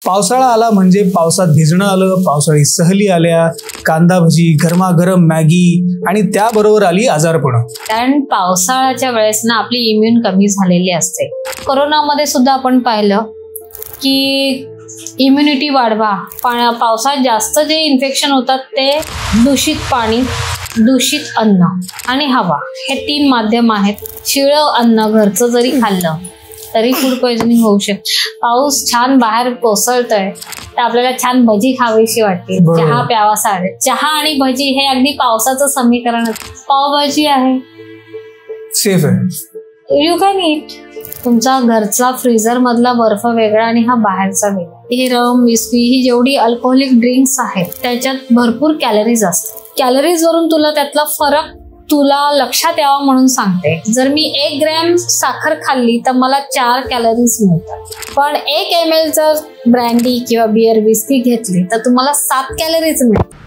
पावसाळा आला म्हणजे पावसात भिजणं आलं, पावसाळी सहली आल्या, कांदा भजी, गरमागरम मॅगी आणि त्याबरोबर आली आजारपणं. कारण पावसाळ्याच्या वेळेस ना आपली इम्युन कमी झालेली असते. कोरोनामध्ये सुद्धा आपण पाहिलं की इम्युनिटी वाढवा. पावसात जास्त जे इन्फेक्शन होतात ते दूषित पाणी, दूषित अन्न आणि हवा हे 3 माध्यम आहेत. शिळं अन्न घरचं जरी खाल्लं तरी फूड पॉइझनिंग होऊ शकते. पाऊस छान बाहेर कोसळतोय तर आपल्याला छान भजी खावीशी वाटते, चहा प्यावासा वाटते. चहा आणि भजी हे अगदी पावसाचं समीकरण. पावभाजी आहे, सेफ आहे, यू कॅन ईट. तुमचा घरचा फ्रीजर मधला बर्फ वेगळा आणि हा बाहेरचा वेगळा. हे रम, विस्की ही जेवढी अल्कोहोलिक ड्रिंक्स आहेत त्याच्यात भरपूर कॅलरीज असतात. कॅलरीज वरून तुला त्यातला फरक तुला लक्षात यावा म्हणून सांगते. जर मी 1 ग्रॅम साखर खाल्ली तर मला 4 कॅलरीज मिळतात. पण 1 ml जर ब्रँडी किंवा बियर, विस्की घेतली तर तुम्हाला 7 कॅलरीज मिळतात.